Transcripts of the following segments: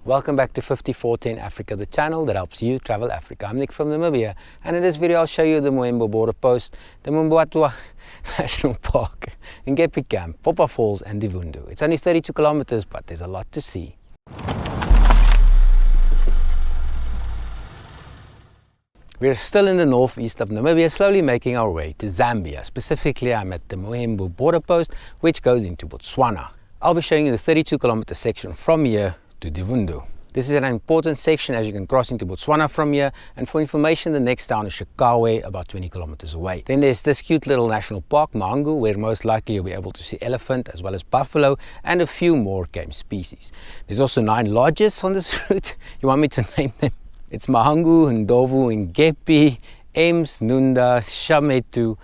Welcome back to 5410 Africa, the channel that helps you travel Africa. I'm Nick from Namibia, and in this video I'll show you the Mohembo border post, the Bwabwata National Park, Ngepi Camp, Popa Falls and Divundu. It's only 32 kilometers, but there's a lot to see. We're still in the North East of Namibia, slowly making our way to Zambia. Specifically, I'm at the Mohembo border post, which goes into Botswana. I'll be showing you the 32 kilometer section from here to Divundu. This is an important section as you can cross into Botswana from here, and for information the next town is Shikawe, about 20 kilometers away. Then there's this cute little national park, Mahangu, where most likely you'll be able to see elephant as well as buffalo and a few more game species. There's also 9 lodges on this route. You want me to name them? It's Mahangu, Ndovu, Ngepi, Ems, Nunda, Shametu,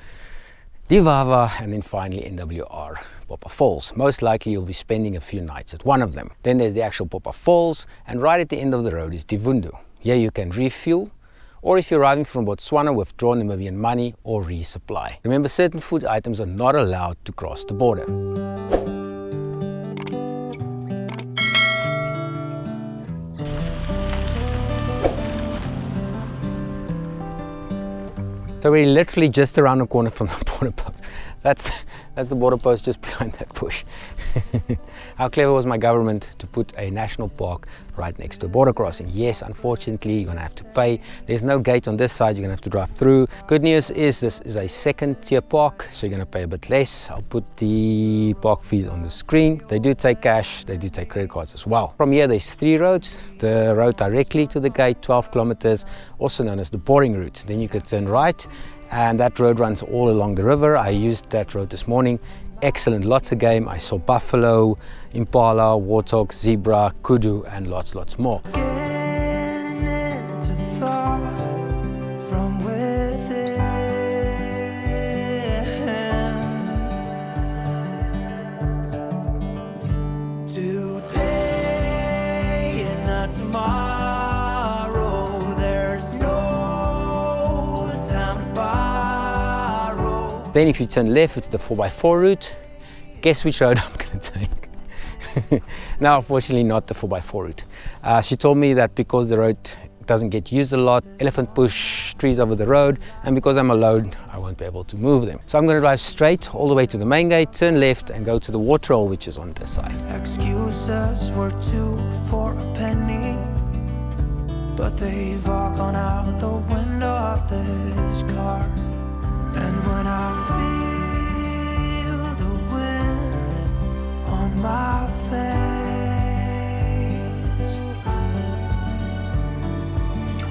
Divava, and then finally NWR, Popa Falls. Most likely you'll be spending a few nights at one of them. Then there's the actual Popa Falls, and right at the end of the road is Divundu. Here you can refuel, or if you're arriving from Botswana, withdraw Namibian money or resupply. Remember, certain food items are not allowed to cross the border. So we're literally just around the corner from the border post. That's the border post just behind that bush. How clever was my government to put a national park right next to a border crossing? Yes, unfortunately, you're gonna have to pay. There's no gate on this side, you're gonna have to drive through. Good news is this is a second tier park, so you're gonna pay a bit less. I'll put the park fees on the screen. They do take cash, they do take credit cards as well. From here, there's 3 roads. The road directly to the gate, 12 kilometers, also known as the boring route. Then you could turn right, and that road runs all along the river. I used that road this morning. Excellent, lots of game. I saw buffalo, impala, warthog, zebra, kudu, and lots more. Then if you turn left, it's the 4x4 route. Guess which road I'm going to take? Now, unfortunately, not the 4x4 route. She told me that because the road doesn't get used a lot, elephant push trees over the road, and because I'm alone, I won't be able to move them. So I'm going to drive straight all the way to the main gate, turn left, and go to the water hole, which is on this side. Excuses were 2 for a penny, but they've all gone out the window of this car. And when I feel the wind on my face,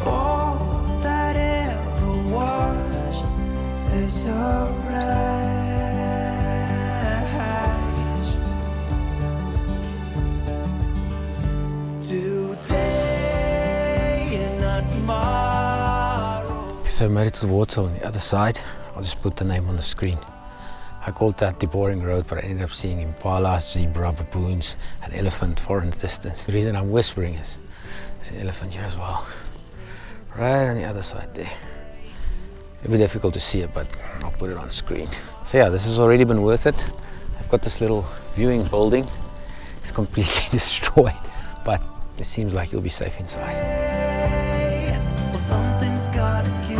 all that ever was is a race. Today and not tomorrow. So I made it to the water on the other side. I'll just put the name on the screen. I called that the boring road, but I ended up seeing impala, zebra, baboons, and elephant far in the distance. The reason I'm whispering is there's an elephant here as well, right on the other side there. It'll be difficult to see it, but I'll put it on screen. So yeah, this has already been worth it. I've got this little viewing building. It's completely destroyed, but it seems like you'll be safe inside. Well, something's gotta give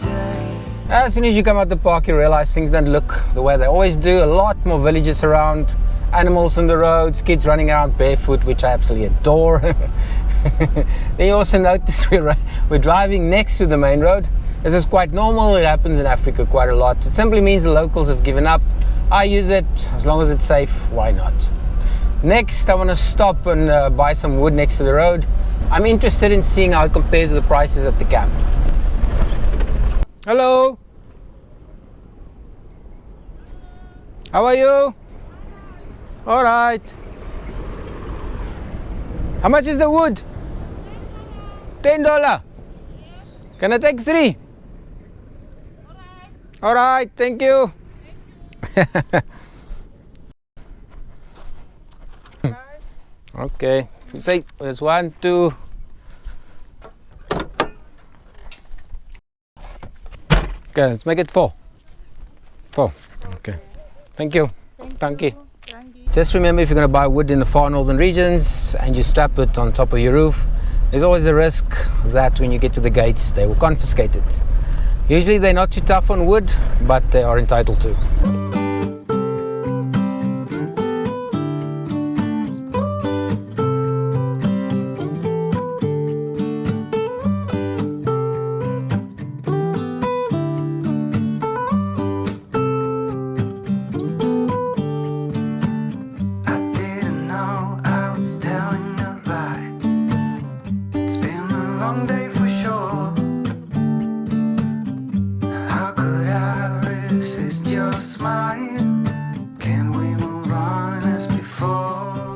today. As soon as you come out the park, you realize things don't look the way they always do. A lot more villages around, animals on the roads, kids running around barefoot, which I absolutely adore. Then you also notice we're driving next to the main road. This is quite normal. It happens in Africa quite a lot. It simply means the locals have given up. I use it as long as it's safe. Why not? Next, I want to stop and buy some wood next to the road. I'm interested in seeing how it compares to the prices at the camp. Hello. How are you? All right. How much is the wood? $10. Can I take 3? All right, thank you. Okay, you say there's 1, 2. Okay, let's make it 4. 4. Okay. Thank you. Thank you. Thank you. Just remember, if you're going to buy wood in the far northern regions and you strap it on top of your roof, there's always a risk that when you get to the gates they will confiscate it. Usually they're not too tough on wood, but they are entitled to.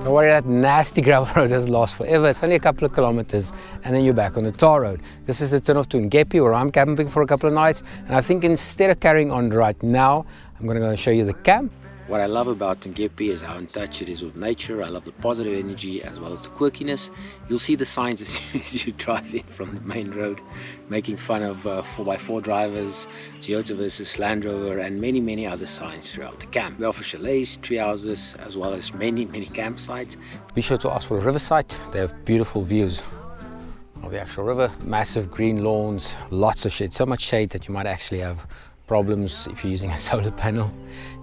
Don't worry, that nasty gravel road doesn't last forever. It's only a couple of kilometers and then you're back on the tar road. This is the turn off to Ngepi, where I'm camping for a couple of nights. And I think instead of carrying on right now, I'm going to go and show you the camp. What I love about Ngepi is how in touch it is with nature. I love the positive energy as well as the quirkiness. You'll see the signs as you drive in from the main road, making fun of 4x4 drivers, Toyota versus Land Rover, and many other signs throughout the camp. We offer chalets, tree houses, as well as many campsites. Be sure to ask for a river site. They have beautiful views of the actual river. Massive green lawns, lots of shade, so much shade that you might actually have problems if you're using a solar panel.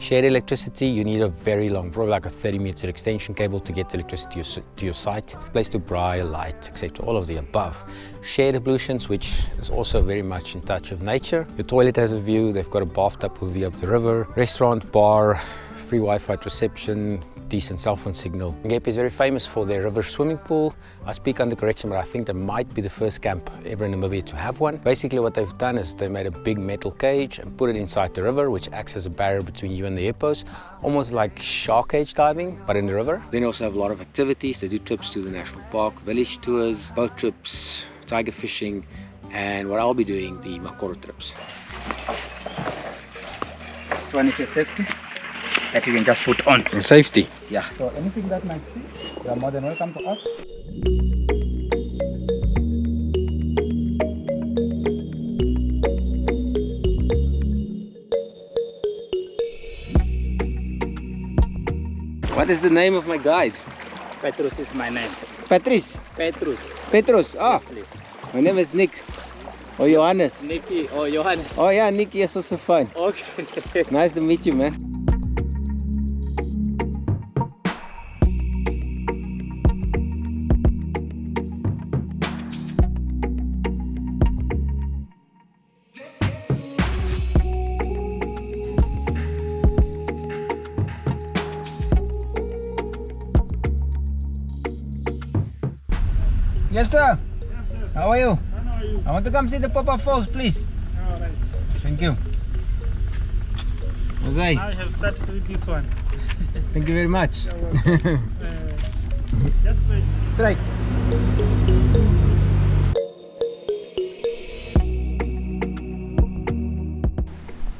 Shared electricity, you need a very long, probably like a 30-meter extension cable to get the electricity to your site. Place to braai, light, etc. All of the above. Shared ablutions, which is also very much in touch with nature. Your toilet has a view. They've got a bathtub with a view of the river. Restaurant, bar, free Wi-Fi reception, decent cell phone signal. Ngepi is very famous for their river swimming pool. I speak under correction, but I think they might be the first camp ever in Namibia to have one. Basically what they've done is they made a big metal cage and put it inside the river, which acts as a barrier between you and the hippos, almost like shark cage diving, but in the river. They also have a lot of activities. They do trips to the national park, village tours, boat trips, tiger fishing, and what I'll be doing, the Mokoro trips. One is your safety that you can just put on. Safety? Yeah. So anything that might see, you are more than welcome to ask. What is the name of my guide? Petrus is my name. Patrice? Petrus. Petrus, ah. Yes, please. My name is Nick. Or Johannes. Ngepi or Johannes. Oh yeah, Nick is also fine. Okay. Nice to meet you, man. Yes, sir. Yes, yes. How are you? How are you? I want to come see the Popa Falls, please. All right. Thank you. Jose, I have started with this one. thank you very much. You're welcome. Just wait. Straight.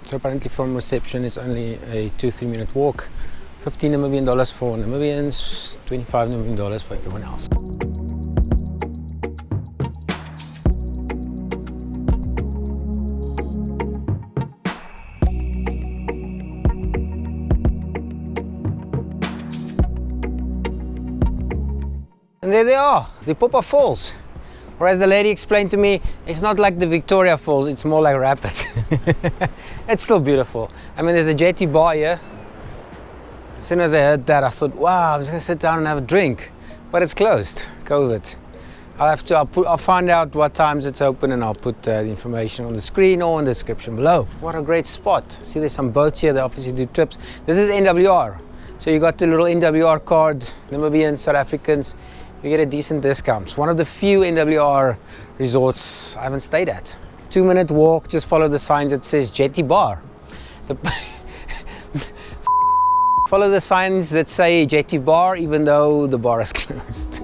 So apparently from reception it's only a 2-3 minute walk. 15 Namibian dollars for Namibians, 25 Namibian dollars for everyone else. And there they are, the Popa Falls. Or as the lady explained to me, it's not like the Victoria Falls, it's more like rapids. It's still beautiful. I mean, there's a jetty bar here. As soon as I heard that, I thought, wow, I'm just gonna sit down and have a drink. But it's closed, COVID. I'll find out what times it's open and I'll put the information on the screen or in the description below. What a great spot. See, there's some boats here, they obviously do trips. This is NWR. So you got the little NWR card, Namibians, South Africans, you get a decent discount. One of the few NWR resorts I haven't stayed at. 2-minute walk, just follow the signs that says Jetty Bar. Follow the signs that say Jetty Bar even though the bar is closed.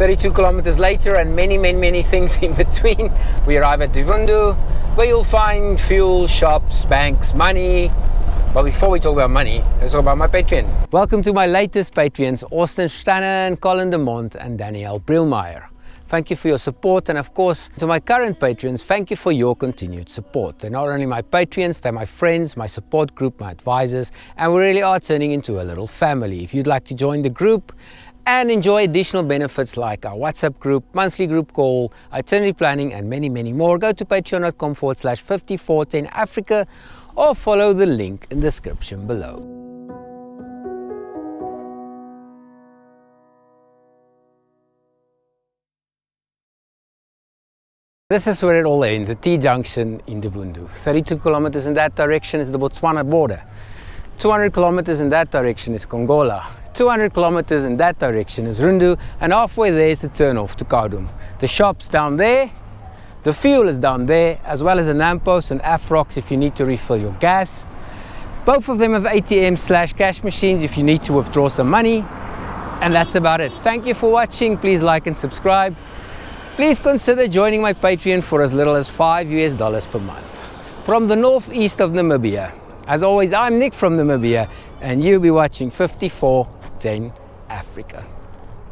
32 kilometers later and many things in between, we arrive at Divundu, where you'll find fuel, shops, banks, money. But before we talk about money, let's talk about my Patreon. Welcome to my latest Patreons, Austin Stannan, Colin de Mont and Danielle Brilmeyer. Thank you for your support, and of course to my current patrons, thank you for your continued support. They're not only my patrons, they're my friends, my support group, my advisors, and we really are turning into a little family. If you'd like to join the group and enjoy additional benefits like our WhatsApp group, monthly group call, itinerary planning and many more, go to patreon.com/5410Africa or follow the link in the description below. This is where it all ends, a T-junction in Divundu. 32 kilometers in that direction is the Botswana border. 200 kilometers in that direction is Kongola. 200 kilometers in that direction is Rundu, and halfway there is the turn-off to Kadum. The shop's down there, the fuel is down there, as well as a Nampos and Afrox if you need to refill your gas. Both of them have ATM/cash machines if you need to withdraw some money. And that's about it. Thank you for watching. Please like and subscribe. Please consider joining my Patreon for as little as $5 per month. From the North East of Namibia. As always, I'm Nick from Namibia, and you'll be watching 5410 Africa.